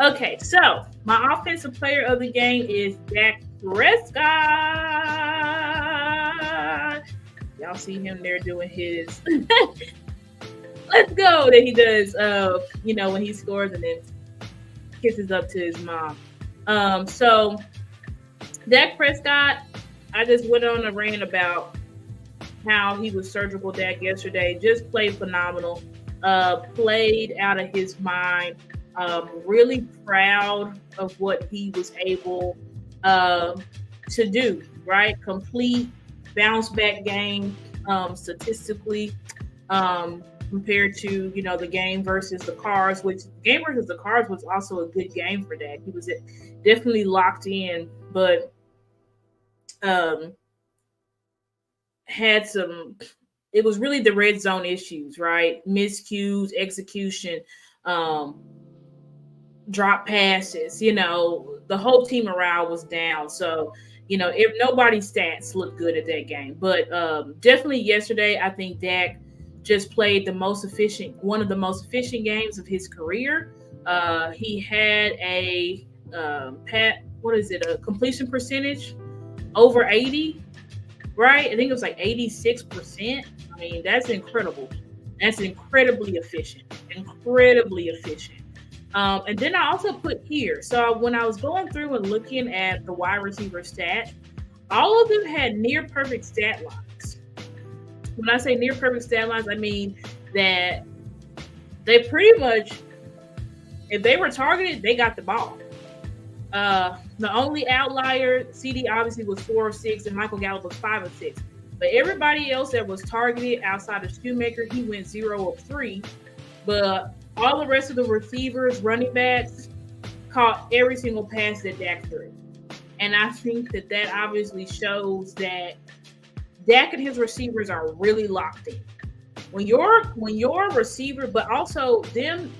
Okay, so my offensive player of the game is Dak Prescott. Y'all see him there doing his let's go that he does, when he scores and then kisses up to his mom. So Dak Prescott, I just went on a rant about how he was surgical Dak yesterday. Just played phenomenal. Played out of his mind. Really proud of what he was able to do, right? Complete bounce back game statistically compared to, the game versus the Cards, which game versus the Cards was also a good game for Dak. He was definitely locked in, but it was really the red zone issues, right? Miscues, execution, drop passes, the whole team morale was down. So, if nobody's stats looked good at that game, but definitely yesterday, I think Dak just played one of the most efficient games of his career. He had a completion percentage over 80, right? I think it was like 86%. I mean, that's incredible. That's incredibly efficient. Incredibly efficient. And then I also put here. So when I was going through and looking at the wide receiver stat, all of them had near perfect stat lines. When I say near perfect stat lines, I mean that they pretty much, if they were targeted, they got the ball. The only outlier, CD obviously was 4 of 6, and Michael Gallup was 5 of 6. But everybody else that was targeted outside of Shoemaker, he went 0 of 3. But all the rest of the receivers, running backs, caught every single pass that Dak threw. And I think that obviously shows that Dak and his receivers are really locked in. When your receiver, but also them,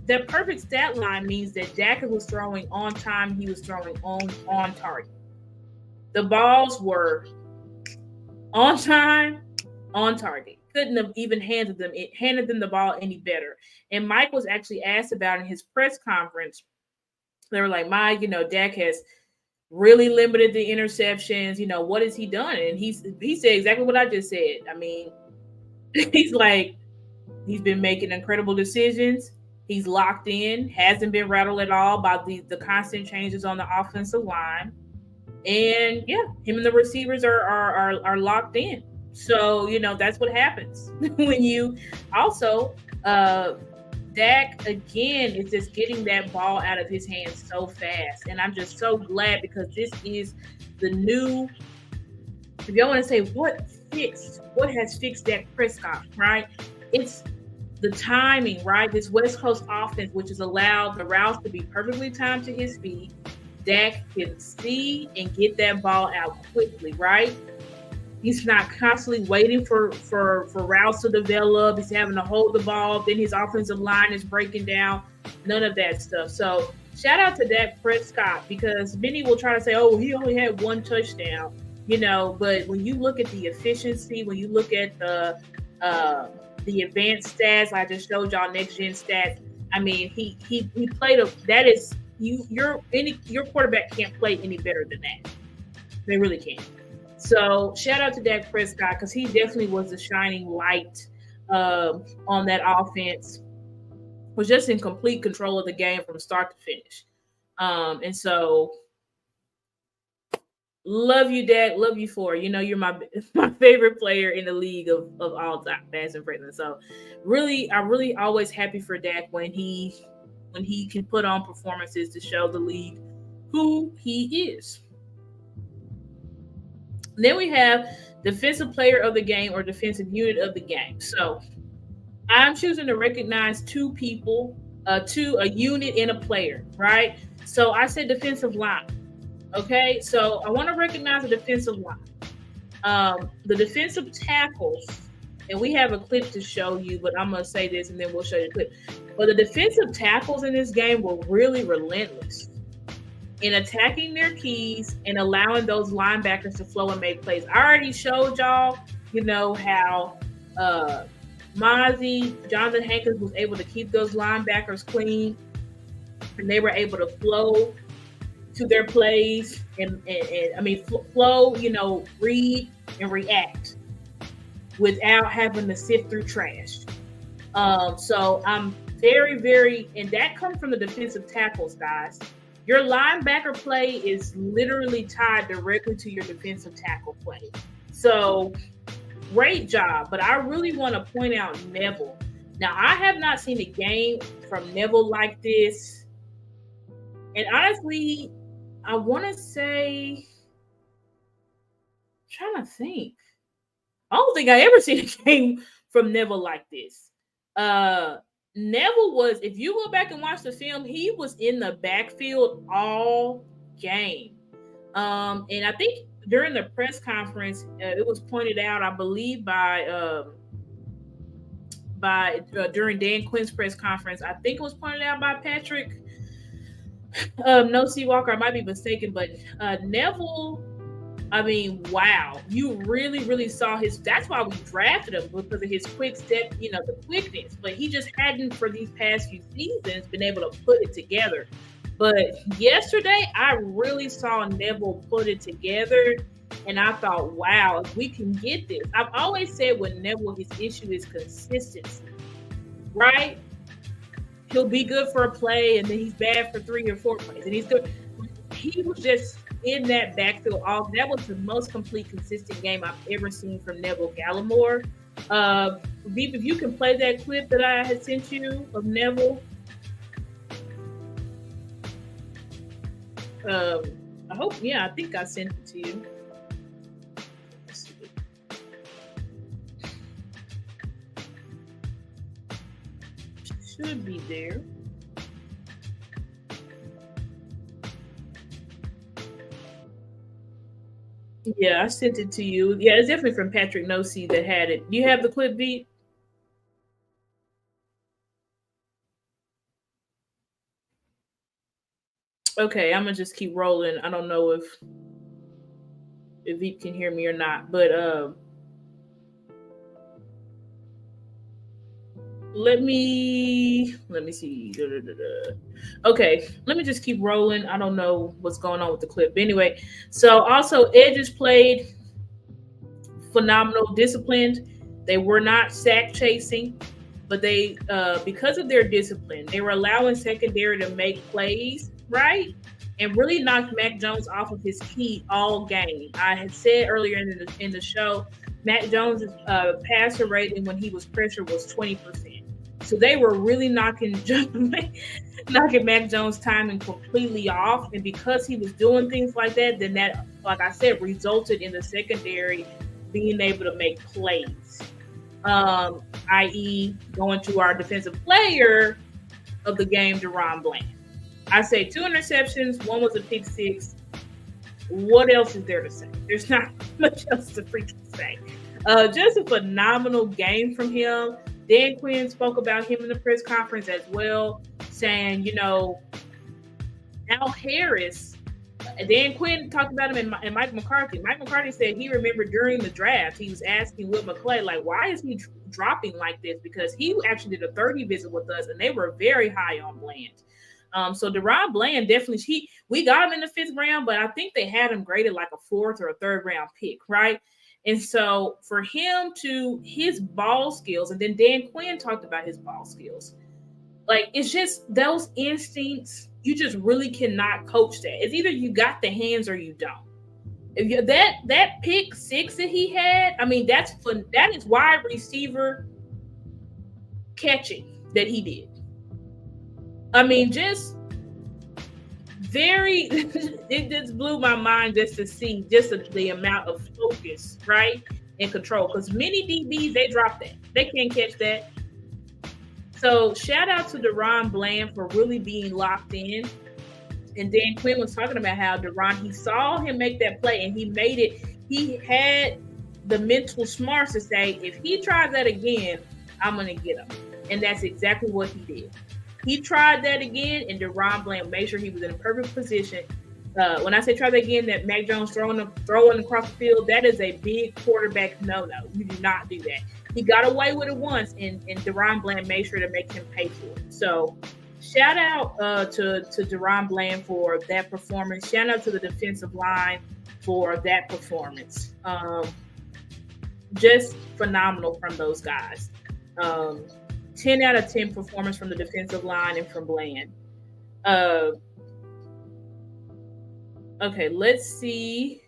that perfect stat line means that Dak was throwing on time, he was throwing on target. The balls were on time, on target. Couldn't have even handed them the ball any better. And Mike was actually asked about in his press conference. They were like, Mike, Dak has really limited the interceptions. What has he done? And he said exactly what I just said. I mean, he's like, he's been making incredible decisions. He's locked in, hasn't been rattled at all by the constant changes on the offensive line. And yeah, him and the receivers are locked in. So, that's what happens when you also Dak again is just getting that ball out of his hands so fast. And I'm just so glad because this is the new, if y'all want to say what has fixed Dak Prescott, right? It's the timing, right? This West Coast offense, which has allowed the routes to be perfectly timed to his feet. Dak can see and get that ball out quickly, right? He's not constantly waiting for routes to develop. He's having to hold the ball. Then his offensive line is breaking down. None of that stuff. So shout out to Dak Prescott because many will try to say, oh, he only had one touchdown, but when you look at the efficiency, when you look at the advanced stats, I just showed y'all next gen stats. I mean, he played your quarterback can't play any better than that. They really can't. So shout out to Dak Prescott because he definitely was the shining light on that offense. Was just in complete control of the game from start to finish. And so love you, Dak. Love you for you're my favorite player in the league of all time, past and present. So I'm really always happy for Dak when he can put on performances to show the league who he is. Then we have defensive player of the game or defensive unit of the game. So I'm choosing to recognize two people, a unit and a player, right? So I said defensive line. Okay, so I want to recognize the defensive line. The defensive tackles, and we have a clip to show you, but I'm going to say this and then we'll show you the clip. But the defensive tackles in this game were really relentless in attacking their keys and allowing those linebackers to flow and make plays. I already showed y'all, how Mozzie, Jonathan Hankins was able to keep those linebackers clean, and they were able to flow to their plays and flow, read and react without having to sift through trash. So I'm very, very, and that comes from the defensive tackles, guys. Your linebacker play is literally tied directly to your defensive tackle play. So great job. But I really want to point out Neville. Now, I have not seen a game from Neville like this. And honestly, I want to say, I'm trying to think. I don't think I ever seen a game from Neville like this. Neville was, if you go back and watch the film, he was in the backfield all game. And I think during the press conference, it was pointed out, I believe, during Dan Quinn's press conference, I think it was pointed out by Patrick No Seawalker. I might be mistaken, but Neville, I mean, wow, you really, really saw that's why we drafted him, because of his quick step, the quickness. But he just hadn't, for these past few seasons, been able to put it together. But yesterday, I really saw Neville put it together. And I thought, wow, if we can get this. I've always said with Neville, his issue is consistency, right? He'll be good for a play, and then he's bad for 3 or 4 plays. And he's good. He was just in that backfield. That was the most complete, consistent game I've ever seen from Neville Gallimore. Veep, if you can play that clip that I had sent you of Neville. I hope, I think I sent it to you. Let's see. Should be there. Yeah, I sent it to you. Yeah, it's definitely from Patrick Nosey that had it. Do you have the clip, Beat? Okay, I'm gonna just keep rolling. I don't know if Veep can hear me or not, but let me see. Okay, let me just keep rolling. I don't know what's going on with the clip. Anyway, so also edges played phenomenal, disciplined. They were not sack chasing, but they because of their discipline, they were allowing secondary to make plays, right? And really knocked Mac Jones off of his key all game. I had said earlier in the show, Mac Jones' passer rating when he was pressured was 20%. So they were really knocking Mac Jones' timing completely off. And because he was doing things like that, then that, like I said, resulted in the secondary being able to make plays. I.e. going to our defensive player of the game, Deron Bland. I say 2 interceptions, 1 was a pick 6. What else is there to say? There's not much else to freaking say. Just a phenomenal game from him. Dan Quinn spoke about him in the press conference as well, saying, Al Harris, Dan Quinn talked about him and Mike McCarthy. Mike McCarthy said he remembered during the draft, he was asking Will McClay, like, why is he dropping like this? Because he actually did a 30 visit with us, and they were very high on Bland. So Deron Bland definitely, we got him in the 5th round, but I think they had him graded like a 4th or a 3rd round pick, right? And so for him to his ball skills, and then Dan Quinn talked about his ball skills, like it's just those instincts, you just really cannot coach that. It's either you got the hands or you don't. If you that pick 6 that he had, I mean, that is wide receiver catching that he did. I mean, just it just blew my mind just to see just the amount of focus, right, and control. Because many DBs, they drop that. They can't catch that. So shout out to Deron Bland for really being locked in. And Dan Quinn was talking about how Deron, he saw him make that play and he made it. He had the mental smarts to say, if he tries that again, I'm going to get him. And that's exactly what he did. He tried that again, and Deron Bland made sure he was in a perfect position. When I say try that again, that Mac Jones throwing across the field, that is a big quarterback no-no. You do not do that. He got away with it once, and Deron Bland made sure to make him pay for it. So shout out to Deron Bland for that performance. Shout out to the defensive line for that performance. Just phenomenal from those guys. 10 out of 10 performance from the defensive line and from Bland. Okay, let's see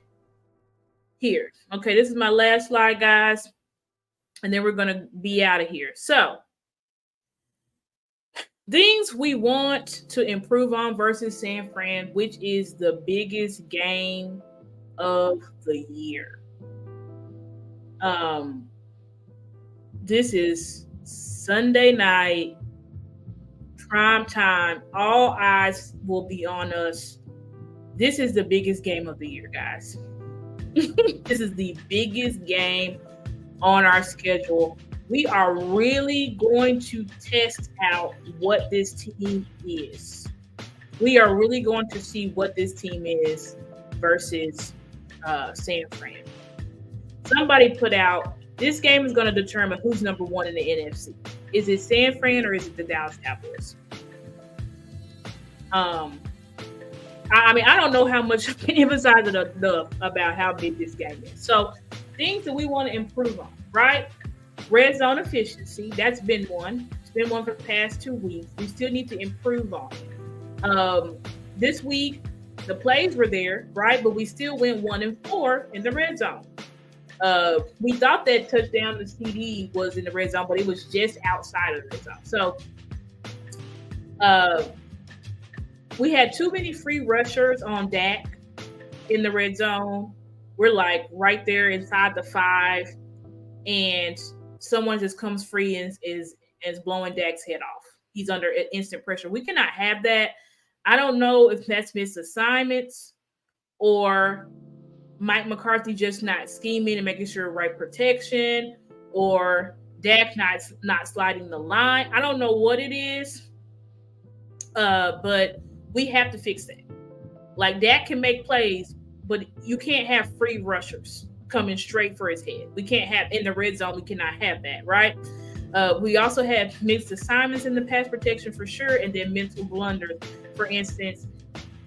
here. Okay, this is my last slide, guys. And then we're going to be out of here. So, things we want to improve on versus San Fran, which is the biggest game of the year. This is Sunday night, prime time. All eyes will be on us. This is the biggest game of the year, guys. This is the biggest game on our schedule. We are really going to test out what this team is. We are really going to see what this team is versus San Fran. Somebody put out, this game is going to determine who's number 1 in the NFC. Is it San Fran or is it the Dallas Cowboys? I mean, I don't know how much emphasize it enough about how big this game is. So things that we want to improve on, right? Red zone efficiency, that's been one. It's been one for the past 2 weeks. We still need to improve on it. This week, the plays were there, right? But we still went 1-4 in the red zone. We thought that touchdown to CD was in the red zone, but it was just outside of the red zone. So we had too many free rushers on Dak in the red zone. We're like right there inside the 5, and someone just comes free and is blowing Dak's head off. He's under instant pressure. We cannot have that. I don't know if that's missed assignments or Mike McCarthy just not scheming and making sure right protection, or Dak not sliding the line. I don't know what it is, but we have to fix that. Like, Dak can make plays, but you can't have free rushers coming straight for his head. We can't have in the red zone. We cannot have that, right? We also had mixed assignments in the pass protection for sure, and then mental blunders. For instance,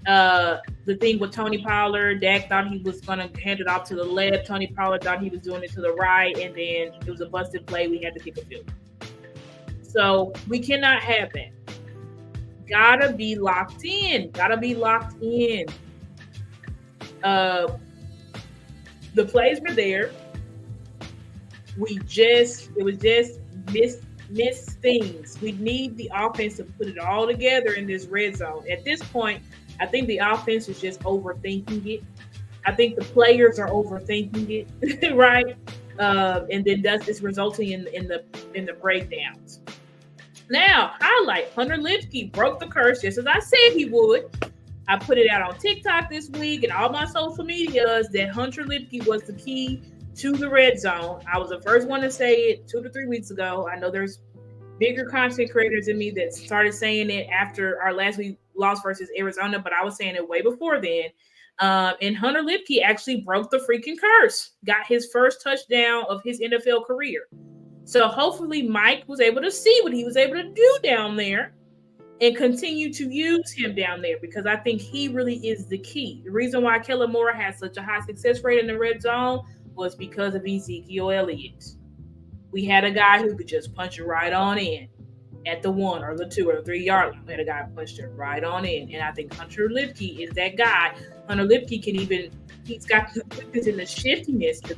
the thing with Tony Pollard, Dak thought he was going to hand it off to the left. Tony Pollard thought he was doing it to the right, and then it was a busted play. We had to kick a field. So we cannot have that. Gotta be locked in. The plays were there. It was just miss things. We need the offense to put it all together in this red zone. At this point, I think the offense is just overthinking it. I think the players are overthinking it, right? And then it's resulting in the breakdowns. Now, highlight: Hunter Lipke broke the curse just as I said he would. I put it out on TikTok this week and all my social medias that Hunter Lipke was the key to the red zone. I was the first one to say it 2 to 3 weeks ago. I know there's bigger content creators than me that started saying it after our last week loss versus Arizona, but I was saying it way before then. And Hunter Lipke actually broke the freaking curse, got his first touchdown of his NFL career. So hopefully Mike was able to see what he was able to do down there and continue to use him down there, because I think he really is the key. The reason why Kellen Moore has such a high success rate in the red zone was because of Ezekiel Elliott. We had a guy who could just punch it right on in at the 1 or the 2 or the 3 yard line. We had a guy who punched it right on in. And I think Hunter Lipke is that guy. Hunter Lipke he's got the quickness and the shiftiness to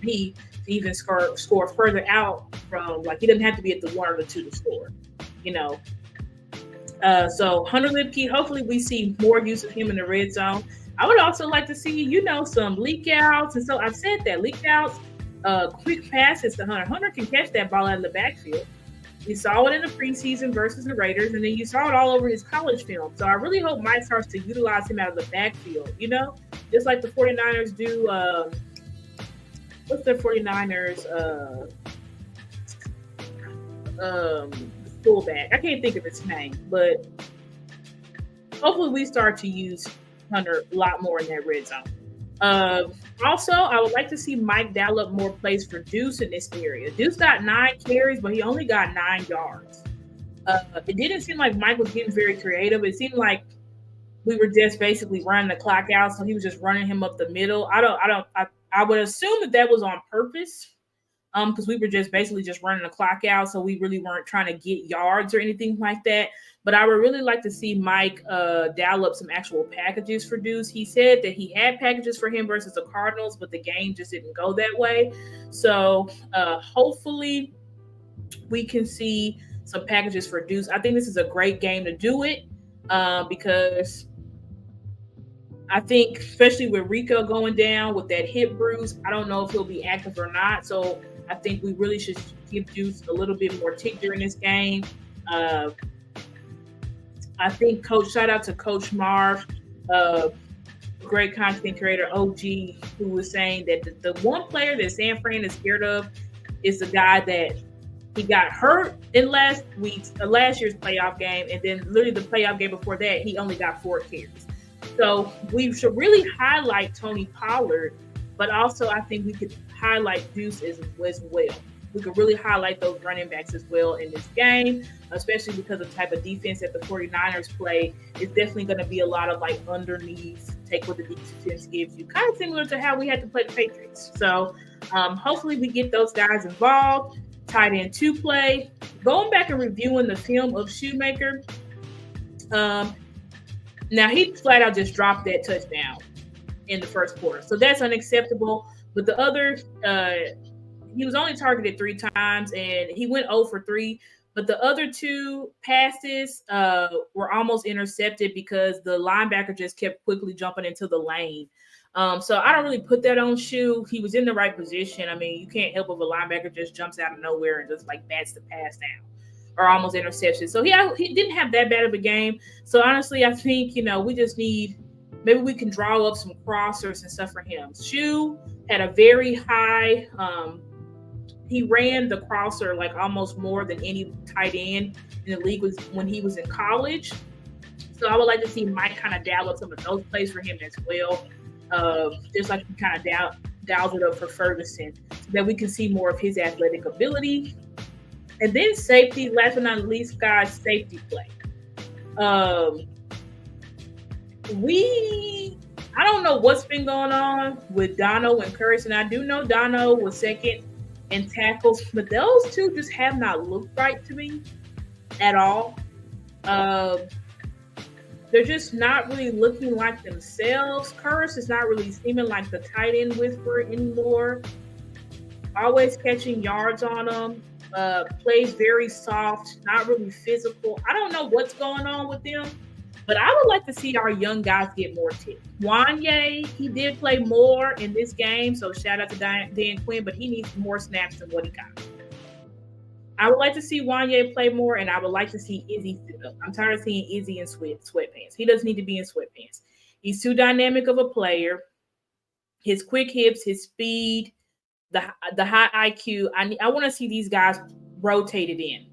even score further out from, like, he doesn't have to be at the 1 or the 2 to score, So Hunter Lipke, hopefully we see more use of him in the red zone. I would also like to see, some leak outs. And so I've said that leak outs, quick passes to Hunter. Hunter can catch that ball out of the backfield. You saw it in the preseason versus the Raiders, and then you saw it all over his college film. So I really hope Mike starts to utilize him out of the backfield, just like the 49ers do. What's the 49ers fullback? I can't think of his name, but hopefully we start to use Hunter a lot more in that red zone. Also, I would like to see Mike dial up more plays for Deuce in this area. Deuce got 9 carries, but he only got 9 yards. It didn't seem like Mike was getting very creative. It seemed like we were just basically running the clock out, so he was just running him up the middle. I would assume that was on purpose, because we were just basically just running the clock out, so we really weren't trying to get yards or anything like that. But I would really like to see Mike dial up some actual packages for Deuce. He said that he had packages for him versus the Cardinals, but the game just didn't go that way. So hopefully we can see some packages for Deuce. I think this is a great game to do it, because I think, especially with Rico going down with that hip bruise, I don't know if he'll be active or not. So I think we really should give Deuce a little bit more tick during this game. I think shout out to Coach Marv, great content creator, OG, who was saying that the one player that San Fran is scared of is the guy that he got hurt in last year's playoff game, and then literally the playoff game before that, he only got 4 carries. So we should really highlight Tony Pollard, but also I think we could highlight Deuce as well. we could really highlight those running backs as well in this game, especially because of the type of defense that the 49ers play. It's definitely going to be a lot of like underneath, take what the defense gives you, kind of similar to how we had to play the Patriots. So hopefully we get those guys involved. Tight end 2 play. Going back and reviewing the film of Shoemaker, now he flat out just dropped that touchdown in the first quarter. So that's unacceptable. But the other, he was only targeted 3 times and he went 0 for 3. But the other 2 passes were almost intercepted because the linebacker just kept quickly jumping into the lane. So I don't really put that on Shoe. He was in the right position. I mean, you can't help if a linebacker just jumps out of nowhere and just like bats the pass down or almost interception. So he didn't have that bad of a game. So honestly, I think, we just need, maybe we can draw up some crossers and stuff for him. Shoe had a very high, he ran the crosser like almost more than any tight end in the league was when he was in college. So I would like to see Mike kind of dial up some of those plays for him as well. Just like he kind of dialed it up for Ferguson so that we can see more of his athletic ability. And then safety, last but not least, guys, safety play. I don't know what's been going on with Dono and Curtis, and I do know Dono was second in tackles, but those two just have not looked right to me at all. They're just not really looking like themselves. Curtis is not really seeming like the tight end whisperer anymore. Always catching yards on them. Plays very soft, not really physical. I don't know what's going on with them, but I would like to see our young guys get more tips. Wanye, he did play more in this game, so shout out to Dan Quinn, but he needs more snaps than what he got. I would like to see Wanye play more, and I would like to see Izzy sit up. I'm tired of seeing Izzy in sweatpants. He doesn't need to be in sweatpants. He's too dynamic of a player. His quick hips, his speed, the high IQ. I want to see these guys rotated in.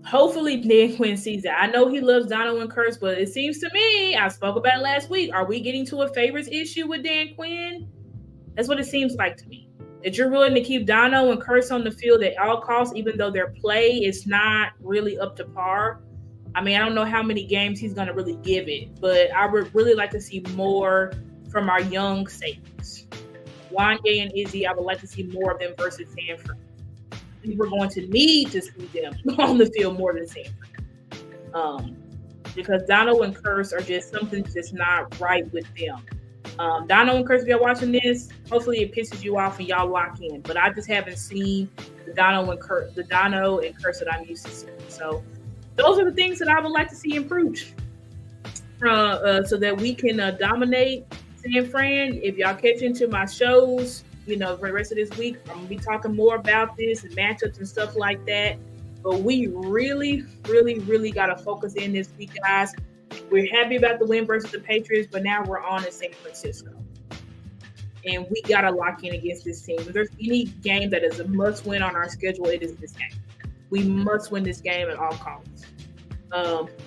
Hopefully Dan Quinn sees that. I know he loves Dono and Curse, but it seems to me, I spoke about it last week, are we getting to a favorites issue with Dan Quinn? That's what it seems like to me. That you're willing to keep Dono and Curse on the field at all costs, even though their play is not really up to par. I mean, I don't know how many games he's going to really give it, but I would really like to see more from our young safeties. Wanye and Izzy, I would like to see more of them versus Sanford. We're going to need to see them on the field more than Sanford. Because Dono and Curse are just something that's not right with them. Dono and Curse, if you're watching this, hopefully it pisses you off and y'all lock in. But I just haven't seen the Dono and Curse that I'm used to seeing. So those are the things that I would like to see improved so that we can dominate San Fran. If y'all catch into my shows, for the rest of this week, I'm going to be talking more about this and matchups and stuff like that. But we really, really, really got to focus in this week, guys. We're happy about the win versus the Patriots, but now we're on in San Francisco. And we got to lock in against this team. If there's any game that is a must-win on our schedule, it is this game. We must win this game at all costs.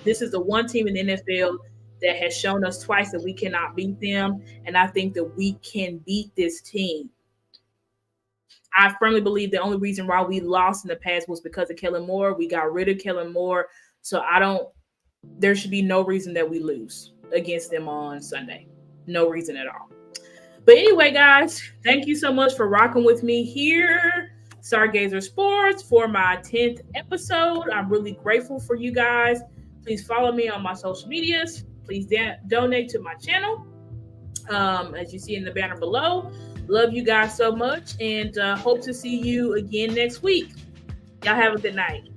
This is the one team in the NFL that has shown us twice that we cannot beat them, and I think that we can beat this team. I firmly believe the only reason why we lost in the past was because of Kellen Moore. We got rid of Kellen Moore, so there should be no reason that we lose against them on Sunday. No reason at all. But anyway, guys, thank you so much for rocking with me here, Stargazers Sports, for my 10th episode. I'm really grateful for you guys. Please follow me on my social medias. Please donate to my channel, as you see in the banner below. Love you guys so much, and hope to see you again next week. Y'all have a good night.